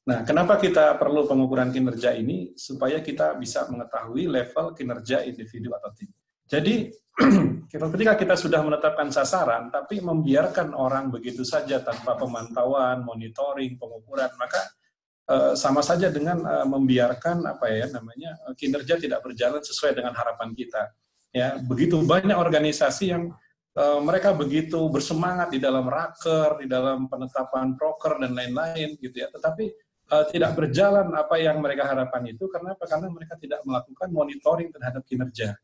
Nah, kenapa kita perlu pengukuran kinerja ini? Supaya kita bisa mengetahui level kinerja individu atau tim. Jadi, ketika kita sudah menetapkan sasaran, tapi membiarkan orang begitu saja tanpa pemantauan, monitoring, pengukuran, maka sama saja dengan membiarkan kinerja tidak berjalan sesuai dengan harapan kita. Ya, begitu banyak organisasi yang mereka begitu bersemangat di dalam raker, di dalam penetapan proker dan lain-lain, gitu ya. Tetapi tidak berjalan apa yang mereka harapkan itu. Kenapa? Karena mereka tidak melakukan monitoring terhadap kinerja.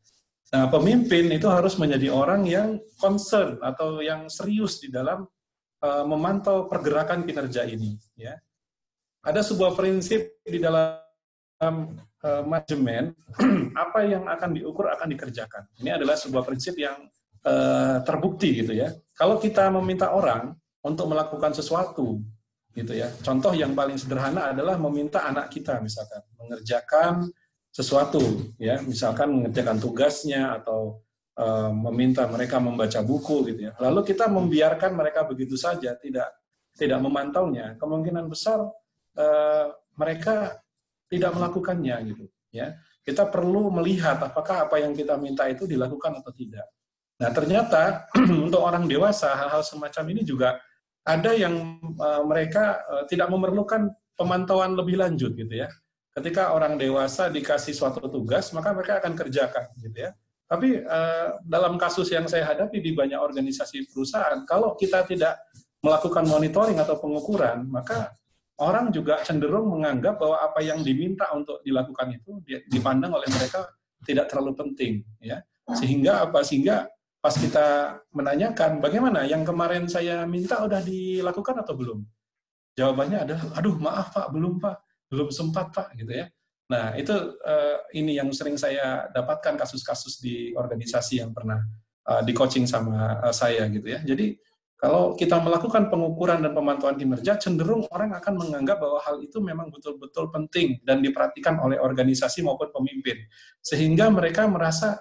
Nah, pemimpin itu harus menjadi orang yang concern atau yang serius di dalam memantau pergerakan kinerja ini. Ya, ada sebuah prinsip di dalam manajemen, apa yang akan diukur akan dikerjakan. Ini adalah sebuah prinsip yang terbukti gitu ya. Kalau kita meminta orang untuk melakukan sesuatu, gitu ya. Contoh yang paling sederhana adalah meminta anak kita misalkan mengerjakan sesuatu, ya, misalkan mengerjakan tugasnya atau meminta mereka membaca buku, gitu ya. Lalu kita membiarkan mereka begitu saja, tidak memantaunya, kemungkinan besar mereka tidak melakukannya, gitu ya. Kita perlu melihat apakah apa yang kita minta itu dilakukan atau tidak. Nah, ternyata untuk orang dewasa hal-hal semacam ini juga ada yang mereka tidak memerlukan pemantauan lebih lanjut, gitu ya. Ketika orang dewasa dikasih suatu tugas, maka mereka akan kerjakan, gitu ya. Tapi dalam kasus yang saya hadapi di banyak organisasi perusahaan, kalau kita tidak melakukan monitoring atau pengukuran, maka orang juga cenderung menganggap bahwa apa yang diminta untuk dilakukan itu dipandang oleh mereka tidak terlalu penting, ya. Sehingga pas kita menanyakan bagaimana yang kemarin saya minta udah dilakukan atau belum, jawabannya adalah aduh maaf Pak, belum Pak, belum sempat Pak, gitu ya. Nah, itu ini yang sering saya dapatkan kasus-kasus di organisasi yang pernah di coaching sama saya, gitu ya. Jadi kalau kita melakukan pengukuran dan pemantauan kinerja, cenderung orang akan menganggap bahwa hal itu memang betul-betul penting dan diperhatikan oleh organisasi maupun pemimpin, sehingga mereka merasa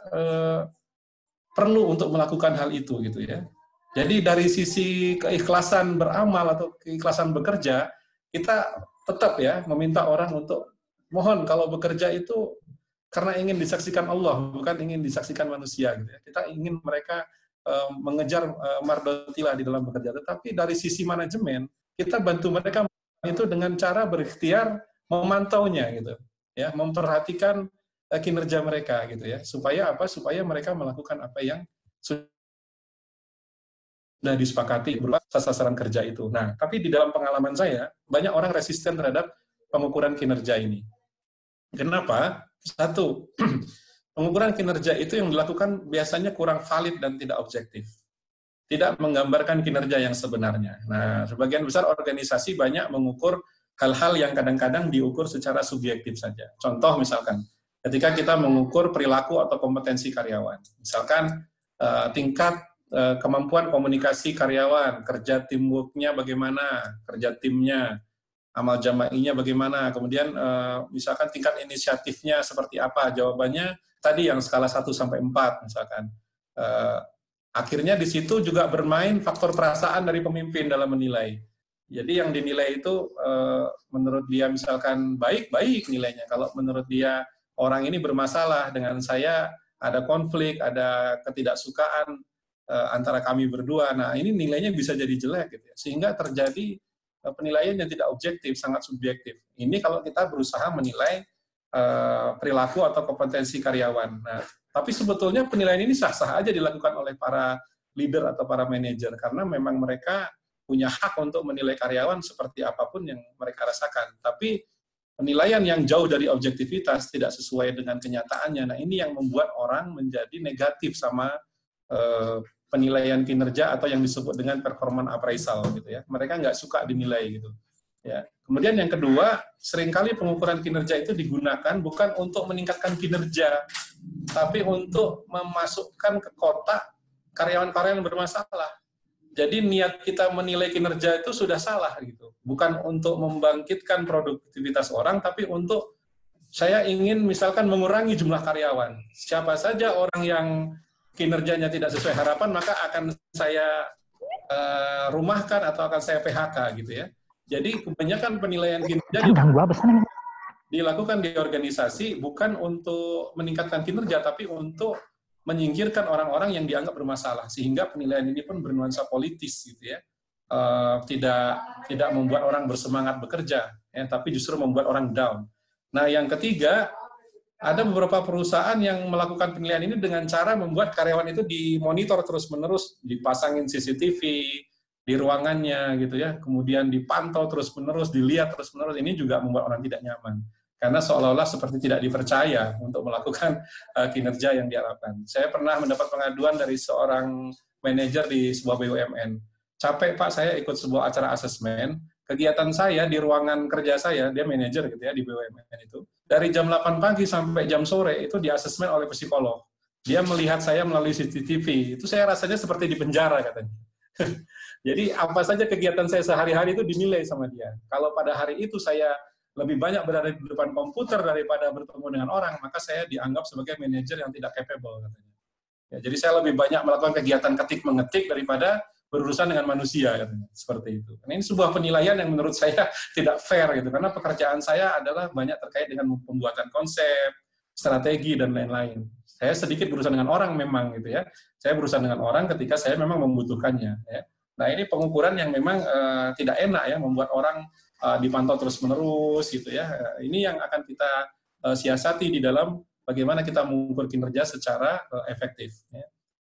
perlu untuk melakukan hal itu, gitu ya. Jadi dari sisi keikhlasan beramal atau keikhlasan bekerja, kita tetap ya meminta orang untuk mohon kalau bekerja itu karena ingin disaksikan Allah, bukan ingin disaksikan manusia, gitu ya. Kita ingin mereka mengejar mardotilah di dalam bekerja. Tetapi dari sisi manajemen, kita bantu mereka itu dengan cara berikhtiar memantaunya, gitu ya, memperhatikan kinerja mereka, gitu ya, supaya apa? Supaya mereka melakukan apa yang sudah disepakati berupa sasaran kerja itu. Nah, tapi di dalam pengalaman saya, banyak orang resisten terhadap pengukuran kinerja ini. Kenapa? Satu, pengukuran kinerja itu yang dilakukan biasanya kurang valid dan tidak objektif. Tidak menggambarkan kinerja yang sebenarnya. Nah, sebagian besar organisasi banyak mengukur hal-hal yang kadang-kadang diukur secara subjektif saja. Contoh misalkan, ketika kita mengukur perilaku atau kompetensi karyawan. Misalkan tingkat kemampuan komunikasi karyawan, kerja teamwork-nya bagaimana, kerja timnya, amal jama'inya bagaimana, kemudian misalkan tingkat inisiatifnya seperti apa, jawabannya tadi yang skala 1 sampai 4 misalkan. Akhirnya di situ juga bermain faktor perasaan dari pemimpin dalam menilai. Jadi yang dinilai itu menurut dia misalkan baik-baik nilainya, kalau menurut dia orang ini bermasalah dengan saya, ada konflik, ada ketidaksukaan antara kami berdua, nah ini nilainya bisa jadi jelek, gitu ya. Sehingga terjadi penilaian yang tidak objektif, sangat subjektif. Ini kalau kita berusaha menilai perilaku atau kompetensi karyawan. Nah, tapi sebetulnya penilaian ini sah-sah aja dilakukan oleh para leader atau para manajer, karena memang mereka punya hak untuk menilai karyawan seperti apapun yang mereka rasakan. Tapi penilaian yang jauh dari objektivitas, tidak sesuai dengan kenyataannya. Nah, ini yang membuat orang menjadi negatif sama penilaian kinerja atau yang disebut dengan performance appraisal, gitu ya. Mereka nggak suka dinilai, gitu. Ya. Kemudian yang kedua, seringkali pengukuran kinerja itu digunakan bukan untuk meningkatkan kinerja, tapi untuk memasukkan ke kotak karyawan-karyawan bermasalah. Jadi niat kita menilai kinerja itu sudah salah, gitu. Bukan untuk membangkitkan produktivitas orang, tapi untuk saya ingin misalkan mengurangi jumlah karyawan. Siapa saja orang yang kinerjanya tidak sesuai harapan, maka akan saya rumahkan atau akan saya PHK, gitu ya. Jadi kebanyakan penilaian kinerja dilakukan di organisasi bukan untuk meningkatkan kinerja, tapi untuk menyingkirkan orang-orang yang dianggap bermasalah, sehingga penilaian ini pun bernuansa politis gitu ya. Tidak membuat orang bersemangat bekerja, ya, tapi justru membuat orang down. Nah, yang ketiga, ada beberapa perusahaan yang melakukan penilaian ini dengan cara membuat karyawan itu dimonitor terus-menerus, dipasangin CCTV di ruangannya gitu ya, kemudian dipantau terus-menerus, dilihat terus-menerus. Ini juga membuat orang tidak nyaman, karena seolah-olah seperti tidak dipercaya untuk melakukan kinerja yang diharapkan. Saya pernah mendapat pengaduan dari seorang manajer di sebuah BUMN. Capek Pak, saya ikut sebuah acara asesmen, kegiatan saya di ruangan kerja saya, dia manajer gitu ya di BUMN itu, dari jam 8 pagi sampai jam sore itu di asesmen oleh psikolog. Dia melihat saya melalui CCTV, itu saya rasanya seperti di penjara katanya. Jadi apa saja kegiatan saya sehari-hari itu dinilai sama dia. Kalau pada hari itu saya lebih banyak berada di depan komputer daripada bertemu dengan orang, maka saya dianggap sebagai manajer yang tidak capable katanya. Ya, jadi saya lebih banyak melakukan kegiatan ketik-mengetik daripada berurusan dengan manusia, katanya. Seperti itu. Ini sebuah penilaian yang menurut saya tidak fair gitu, karena pekerjaan saya adalah banyak terkait dengan pembuatan konsep, strategi dan lain-lain. Saya sedikit berurusan dengan orang memang gitu ya. Saya berurusan dengan orang ketika saya memang membutuhkannya. Ya. Nah, ini pengukuran yang memang tidak enak ya, membuat orang dipantau terus-menerus gitu ya. Ini yang akan kita siasati di dalam bagaimana kita mengukur kinerja secara efektif. Ya.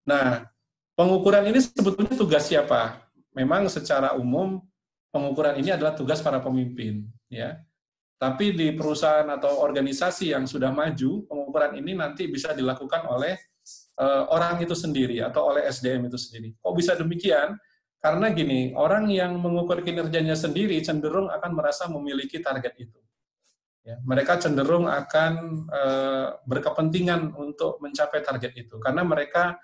Nah, pengukuran ini sebetulnya tugas siapa? Memang secara umum pengukuran ini adalah tugas para pemimpin, ya. Tapi di perusahaan atau organisasi yang sudah maju, pengukuran ini nanti bisa dilakukan oleh orang itu sendiri atau oleh SDM itu sendiri. Kok bisa demikian? Karena gini, orang yang mengukur kinerjanya sendiri cenderung akan merasa memiliki target itu. Ya, mereka cenderung akan berkepentingan untuk mencapai target itu, karena mereka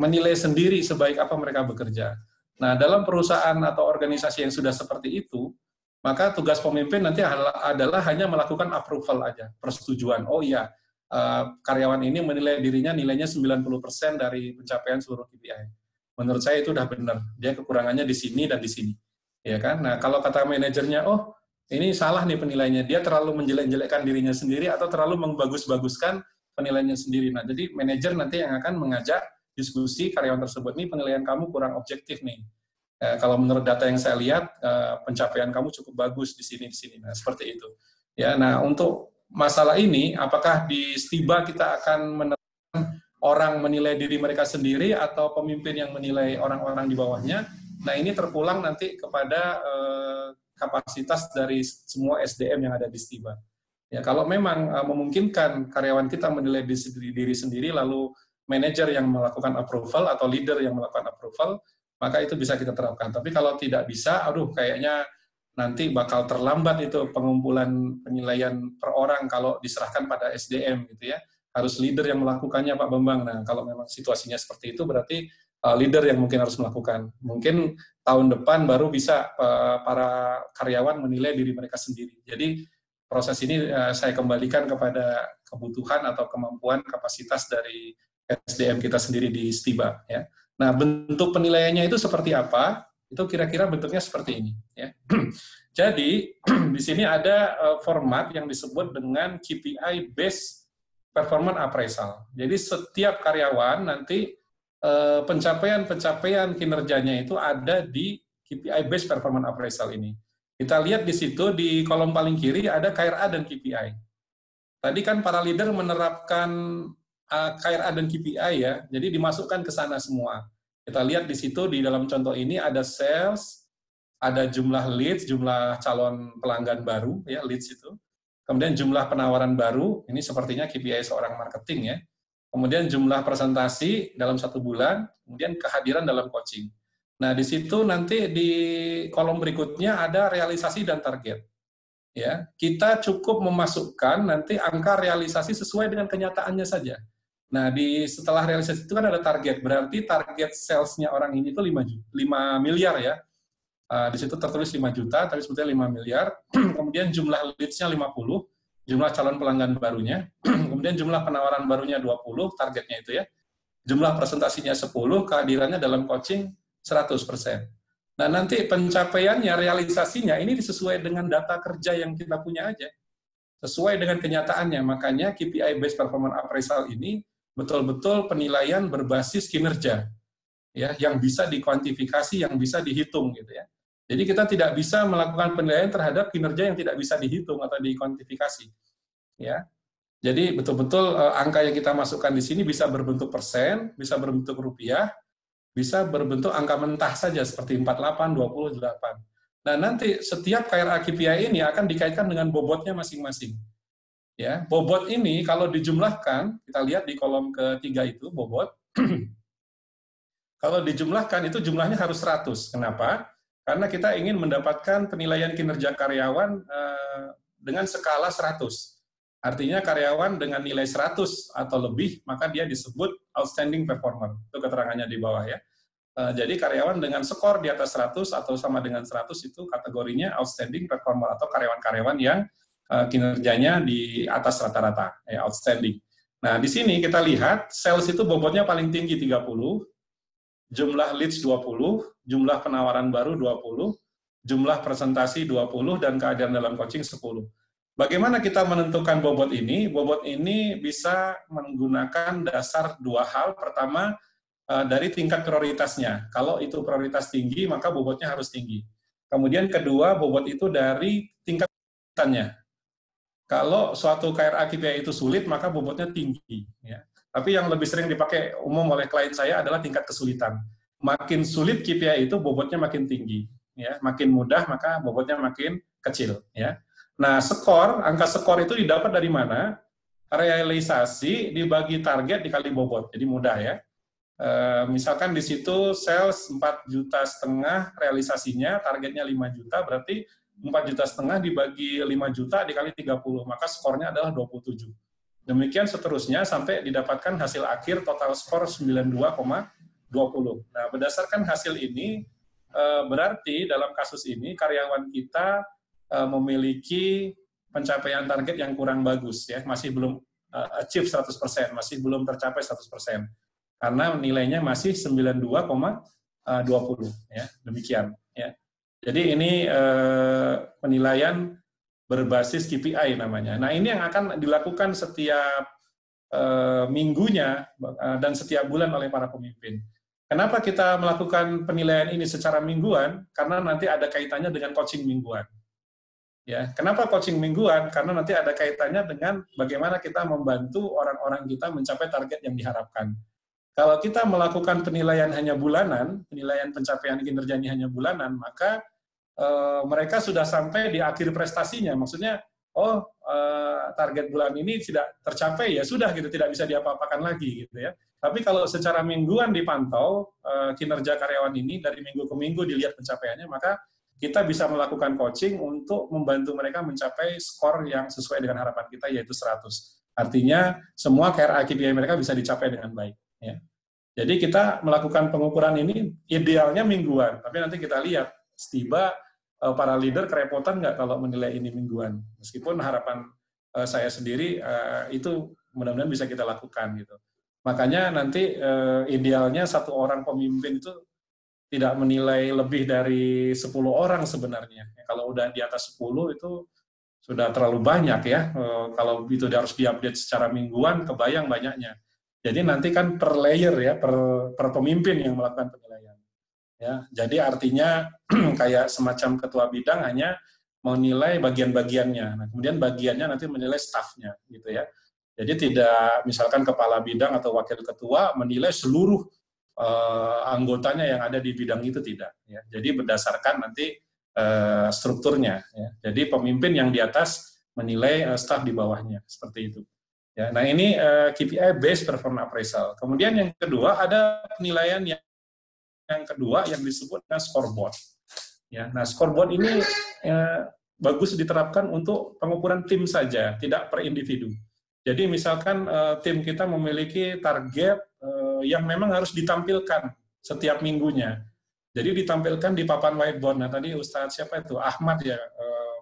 menilai sendiri sebaik apa mereka bekerja. Nah, dalam perusahaan atau organisasi yang sudah seperti itu, maka tugas pemimpin nanti adalah hanya melakukan approval aja, persetujuan. Oh iya, karyawan ini menilai dirinya nilainya 90% dari pencapaian seluruh KPI. Menurut saya itu udah benar. Dia kekurangannya di sini dan di sini. Ya kan? Nah, kalau kata manajernya, oh ini salah nih penilainya, dia terlalu menjelek-jelekkan dirinya sendiri atau terlalu membagus-baguskan penilaiannya sendiri. Nah, jadi manajer nanti yang akan mengajak diskusi karyawan tersebut, nih penilaian kamu kurang objektif nih. Kalau menurut data yang saya lihat, pencapaian kamu cukup bagus di sini. Nah, seperti itu. Ya, nah untuk masalah ini, apakah di STIBA kita akan menerapkan orang menilai diri mereka sendiri atau pemimpin yang menilai orang-orang di bawahnya? Nah, ini terpulang nanti kepada kapasitas dari semua SDM yang ada di STIBA. Ya, kalau memang memungkinkan karyawan kita menilai diri sendiri, lalu manajer yang melakukan approval atau leader yang melakukan approval, maka itu bisa kita terapkan. Tapi kalau tidak bisa, kayaknya nanti bakal terlambat itu pengumpulan penilaian per orang kalau diserahkan pada SDM gitu ya. Harus leader yang melakukannya, Pak Bambang. Nah, kalau memang situasinya seperti itu, berarti leader yang mungkin harus melakukan. Mungkin tahun depan baru bisa para karyawan menilai diri mereka sendiri. Jadi proses ini saya kembalikan kepada kebutuhan atau kemampuan kapasitas dari SDM kita sendiri di STIBA. Ya. Nah, bentuk penilaiannya itu seperti apa? Itu kira-kira bentuknya seperti ini. Ya. Jadi, di sini ada format yang disebut dengan KPI Based Performance Appraisal. Jadi, setiap karyawan nanti pencapaian kinerjanya itu ada di KPI Based Performance Appraisal ini. Kita lihat di situ, di kolom paling kiri ada KRA dan KPI. Tadi kan para leader menerapkan KRA dan KPI ya, jadi dimasukkan ke sana semua. Kita lihat di situ, di dalam contoh ini ada sales, ada jumlah leads, jumlah calon pelanggan baru, ya leads itu. Kemudian jumlah penawaran baru, ini sepertinya KPI seorang marketing ya. Kemudian jumlah presentasi dalam 1 bulan, kemudian kehadiran dalam coaching. Nah, di situ nanti di kolom berikutnya ada realisasi dan target. Ya, kita cukup memasukkan nanti angka realisasi sesuai dengan kenyataannya saja. Nah, setelah realisasi itu kan ada target, berarti target sales-nya orang ini itu 5 miliar ya. Di situ tertulis 5 juta, tapi sebetulnya 5 miliar. Kemudian jumlah leads-nya 50, jumlah calon pelanggan barunya. Kemudian jumlah penawaran barunya 20, targetnya itu ya. Jumlah presentasinya 10, kehadirannya dalam coaching 100%. Nah, nanti pencapaiannya, realisasinya, ini sesuai dengan data kerja yang kita punya aja. Sesuai dengan kenyataannya. Makanya KPI Based Performance Appraisal ini betul-betul penilaian berbasis kinerja, ya, yang bisa dikuantifikasi, yang bisa dihitung, gitu ya. Jadi kita tidak bisa melakukan penilaian terhadap kinerja yang tidak bisa dihitung atau dikuantifikasi, ya. Jadi betul-betul angka yang kita masukkan di sini bisa berbentuk persen, bisa berbentuk rupiah, bisa berbentuk angka mentah saja seperti 48, 28. Nah, nanti setiap KRA KPI ini akan dikaitkan dengan bobotnya masing-masing. Ya, bobot ini kalau dijumlahkan, kita lihat di kolom ketiga itu bobot. Kalau dijumlahkan itu jumlahnya harus 100. Kenapa? Karena kita ingin mendapatkan penilaian kinerja karyawan dengan skala 100. Artinya karyawan dengan nilai 100 atau lebih, maka dia disebut outstanding performer. Itu keterangannya di bawah ya. Jadi karyawan dengan skor di atas 100 atau sama dengan 100 itu kategorinya outstanding performer atau karyawan-karyawan yang kinerjanya di atas rata-rata, ya, outstanding. Nah, di sini kita lihat sales itu bobotnya paling tinggi 30, jumlah leads 20, jumlah penawaran baru 20, jumlah presentasi 20, dan kehadiran dalam coaching 10. Bagaimana kita menentukan bobot ini? Bobot ini bisa menggunakan dasar dua hal. Pertama, dari tingkat prioritasnya. Kalau itu prioritas tinggi, maka bobotnya harus tinggi. Kemudian kedua, bobot itu dari tingkat kesulitannya. Kalau suatu KRA KPI itu sulit, maka bobotnya tinggi. Ya. Tapi yang lebih sering dipakai umum oleh klien saya adalah tingkat kesulitan. Makin sulit KPI itu, bobotnya makin tinggi. Ya. Makin mudah, maka bobotnya makin kecil. Ya. Nah, skor, angka skor itu didapat dari mana? Realisasi dibagi target dikali bobot. Jadi mudah ya. Misalkan di situ sales 4,5 juta, realisasinya targetnya 5 juta, berarti 4,5 juta dibagi 5 juta dikali 30, maka skornya adalah 27. Demikian seterusnya sampai didapatkan hasil akhir total skor 92,20. Nah, berdasarkan hasil ini, berarti dalam kasus ini karyawan kita memiliki pencapaian target yang kurang bagus, ya, masih belum achieve 100%, masih belum tercapai 100%. Karena nilainya masih 92,20, ya, demikian, ya. Jadi ini penilaian berbasis KPI namanya. Nah, ini yang akan dilakukan setiap minggunya dan setiap bulan oleh para pemimpin. Kenapa kita melakukan penilaian ini secara mingguan? Karena nanti ada kaitannya dengan coaching mingguan. Ya, kenapa coaching mingguan? Karena nanti ada kaitannya dengan bagaimana kita membantu orang-orang kita mencapai target yang diharapkan. Kalau kita melakukan penilaian hanya bulanan, penilaian pencapaian kinerjanya hanya bulanan, maka mereka sudah sampai di akhir prestasinya. Maksudnya, target bulan ini tidak tercapai, ya sudah gitu, tidak bisa diapa-apakan lagi gitu ya. Tapi kalau secara mingguan dipantau kinerja karyawan ini dari minggu ke minggu dilihat pencapaiannya, maka kita bisa melakukan coaching untuk membantu mereka mencapai skor yang sesuai dengan harapan kita, yaitu 100. Artinya, semua KRA KPI mereka bisa dicapai dengan baik. Ya. Jadi kita melakukan pengukuran ini idealnya mingguan, tapi nanti kita lihat, setiba para leader kerepotan nggak kalau menilai ini mingguan. Meskipun harapan saya sendiri itu mudah-mudahan bisa kita lakukan gitu. Makanya nanti idealnya satu orang pemimpin itu tidak menilai lebih dari 10 orang sebenarnya. Kalau udah di atas 10 itu sudah terlalu banyak ya. Kalau itu harus diupdate secara mingguan, kebayang banyaknya. Jadi nanti kan per layer ya, per pemimpin yang melakukan penilaian. Ya, jadi artinya kayak semacam ketua bidang hanya menilai bagian-bagiannya. Nah, kemudian bagiannya nanti menilai stafnya gitu ya. Jadi tidak misalkan kepala bidang atau wakil ketua menilai seluruh anggotanya yang ada di bidang itu, tidak. Ya. Jadi berdasarkan nanti strukturnya. Ya. Jadi pemimpin yang di atas menilai staf di bawahnya, seperti itu. Ya. Nah ini KPI based performance appraisal. Kemudian yang kedua ada penilaian yang kedua yang disebut dengan scoreboard. Ya. Nah scoreboard ini bagus diterapkan untuk pengukuran tim saja, tidak per individu. Jadi misalkan tim kita memiliki target yang memang harus ditampilkan setiap minggunya. Jadi ditampilkan di papan whiteboard. Nah tadi Ustadz siapa itu? Ahmad ya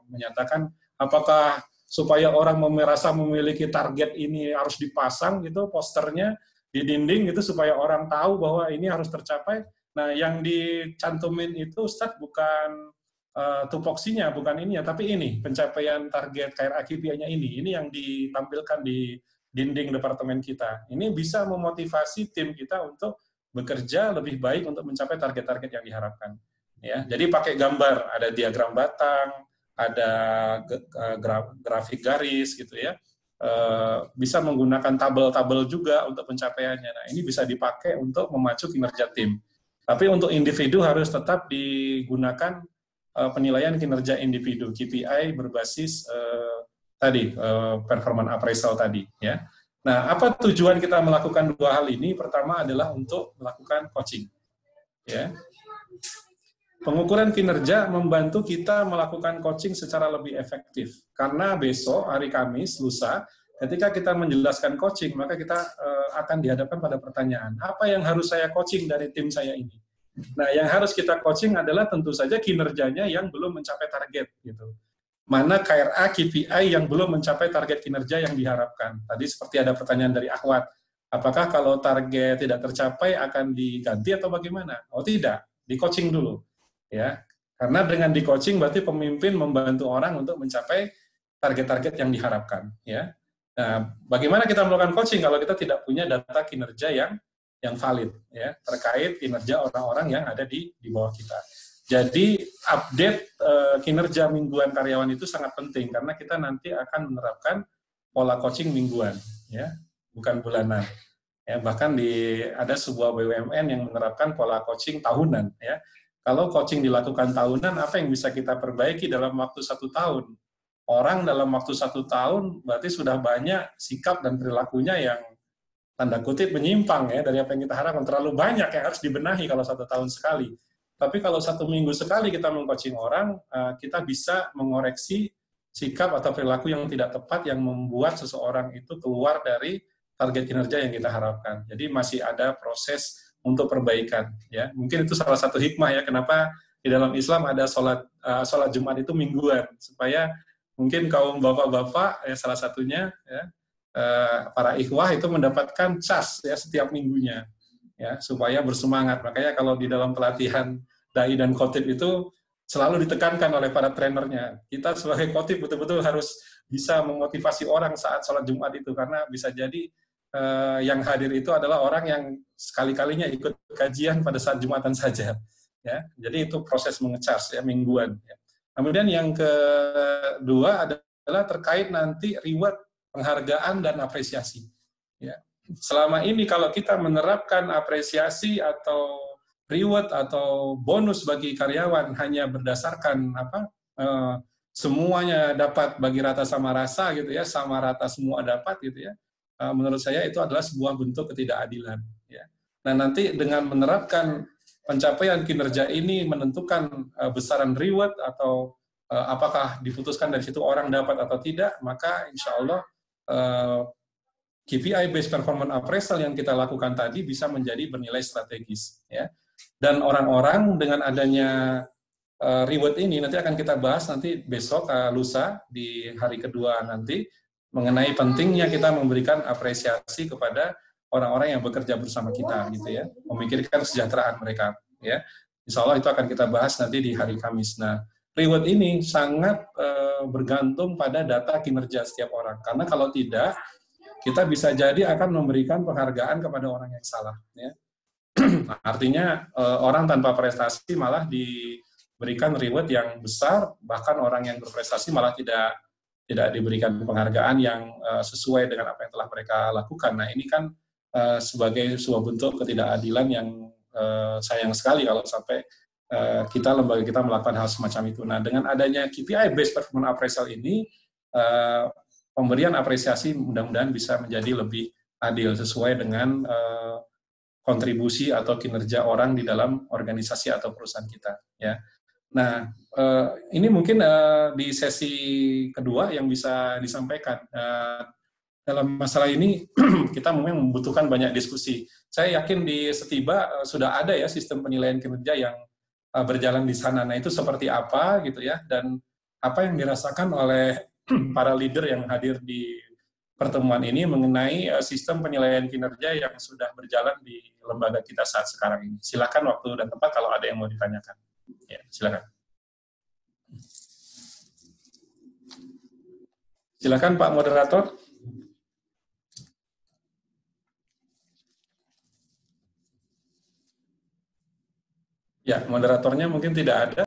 menyatakan apakah supaya orang merasa memiliki target ini harus dipasang gitu posternya di dinding gitu supaya orang tahu bahwa ini harus tercapai. Nah, yang dicantumin itu Ustadz bukan tupoksinya, bukan ininya, tapi ini pencapaian target KRA KPI-nya ini yang ditampilkan di dinding departemen kita. Ini bisa memotivasi tim kita untuk bekerja lebih baik untuk mencapai target-target yang diharapkan. Ya, jadi pakai gambar, ada diagram batang, ada grafik garis gitu ya. Bisa menggunakan tabel-tabel juga untuk pencapaiannya. Nah, ini bisa dipakai untuk memacu kinerja tim. Tapi untuk individu harus tetap digunakan penilaian kinerja individu, KPI berbasis tadi performance appraisal tadi ya. Nah, apa tujuan kita melakukan dua hal ini? Pertama adalah untuk melakukan coaching. Ya. Pengukuran kinerja membantu kita melakukan coaching secara lebih efektif. Karena besok hari Kamis, lusa, ketika kita menjelaskan coaching, maka kita akan dihadapkan pada pertanyaan, apa yang harus saya coaching dari tim saya ini? Nah, yang harus kita coaching adalah tentu saja kinerjanya yang belum mencapai target gitu. Mana KRA KPI yang belum mencapai target kinerja yang diharapkan. Tadi seperti ada pertanyaan dari Ahwat, apakah kalau target tidak tercapai akan diganti atau bagaimana? Oh tidak, di coaching dulu. Ya, karena dengan di coaching berarti pemimpin membantu orang untuk mencapai target-target yang diharapkan. Ya, nah, bagaimana kita melakukan coaching kalau kita tidak punya data kinerja yang valid ya terkait kinerja orang-orang yang ada di bawah kita. Jadi update kinerja mingguan karyawan itu sangat penting karena kita nanti akan menerapkan pola coaching mingguan ya, bukan bulanan. Ya, bahkan ada sebuah BUMN yang menerapkan pola coaching tahunan ya. Kalau coaching dilakukan tahunan, apa yang bisa kita perbaiki dalam waktu 1 tahun? Orang dalam waktu 1 tahun berarti sudah banyak sikap dan perilakunya yang tanda kutip menyimpang ya dari apa yang kita harapkan. Terlalu banyak yang harus dibenahi kalau 1 tahun sekali. Tapi kalau 1 minggu sekali kita meng-coaching orang, kita bisa mengoreksi sikap atau perilaku yang tidak tepat yang membuat seseorang itu keluar dari target kinerja yang kita harapkan. Jadi masih ada proses untuk perbaikan. Ya, mungkin itu salah satu hikmah ya kenapa di dalam Islam ada sholat Jumat itu mingguan supaya mungkin kaum bapak-bapak ya salah satunya ya para ikhwah itu mendapatkan cas ya setiap minggunya ya supaya bersemangat. Makanya kalau di dalam pelatihan dai dan khotib itu selalu ditekankan oleh para trenernya, kita sebagai khotib betul-betul harus bisa memotivasi orang saat sholat Jumat itu karena bisa jadi yang hadir itu adalah orang yang sekali-kalinya ikut kajian pada saat Jumatan saja ya. Jadi itu proses mengecas ya mingguan ya. Kemudian yang kedua adalah terkait nanti reward, penghargaan dan apresiasi. Ya. Selama ini kalau kita menerapkan apresiasi atau reward atau bonus bagi karyawan hanya berdasarkan semuanya dapat bagi rata sama rasa gitu ya, sama rata semua dapat gitu ya. Menurut saya itu adalah sebuah bentuk ketidakadilan. Ya. Nah nanti dengan menerapkan pencapaian kinerja ini menentukan besaran reward atau apakah diputuskan dari situ orang dapat atau tidak, maka insya Allah KPI based performance appraisal yang kita lakukan tadi bisa menjadi bernilai strategis ya. Dan orang-orang dengan adanya reward ini nanti akan kita bahas nanti besok lusa di hari kedua nanti mengenai pentingnya kita memberikan apresiasi kepada orang-orang yang bekerja bersama kita gitu ya, memikirkan kesejahteraan mereka ya. Insya Allah itu akan kita bahas nanti di hari Kamis. Nah, reward ini sangat bergantung pada data kinerja setiap orang. Karena kalau tidak, kita bisa jadi akan memberikan penghargaan kepada orang yang salah. Ya. Artinya orang tanpa prestasi malah diberikan reward yang besar, bahkan orang yang berprestasi malah tidak diberikan penghargaan yang sesuai dengan apa yang telah mereka lakukan. Nah ini kan sebagai sebuah bentuk ketidakadilan yang sayang sekali kalau sampai lembaga kita melakukan hal semacam itu. Nah, dengan adanya KPI based performance appraisal ini, pemberian apresiasi mudah-mudahan bisa menjadi lebih adil sesuai dengan kontribusi atau kinerja orang di dalam organisasi atau perusahaan kita. Ya. Nah, ini mungkin di sesi kedua yang bisa disampaikan. Dalam masalah ini kita memang membutuhkan banyak diskusi. Saya yakin di Setiba sudah ada ya sistem penilaian kinerja yang berjalan di sana. Nah, itu seperti apa gitu ya, dan apa yang dirasakan oleh para leader yang hadir di pertemuan ini mengenai sistem penilaian kinerja yang sudah berjalan di lembaga kita saat sekarang ini. Silakan waktu dan tempat kalau ada yang mau ditanyakan. Ya, silakan. Silakan Pak Moderator. Ya, moderatornya mungkin tidak ada.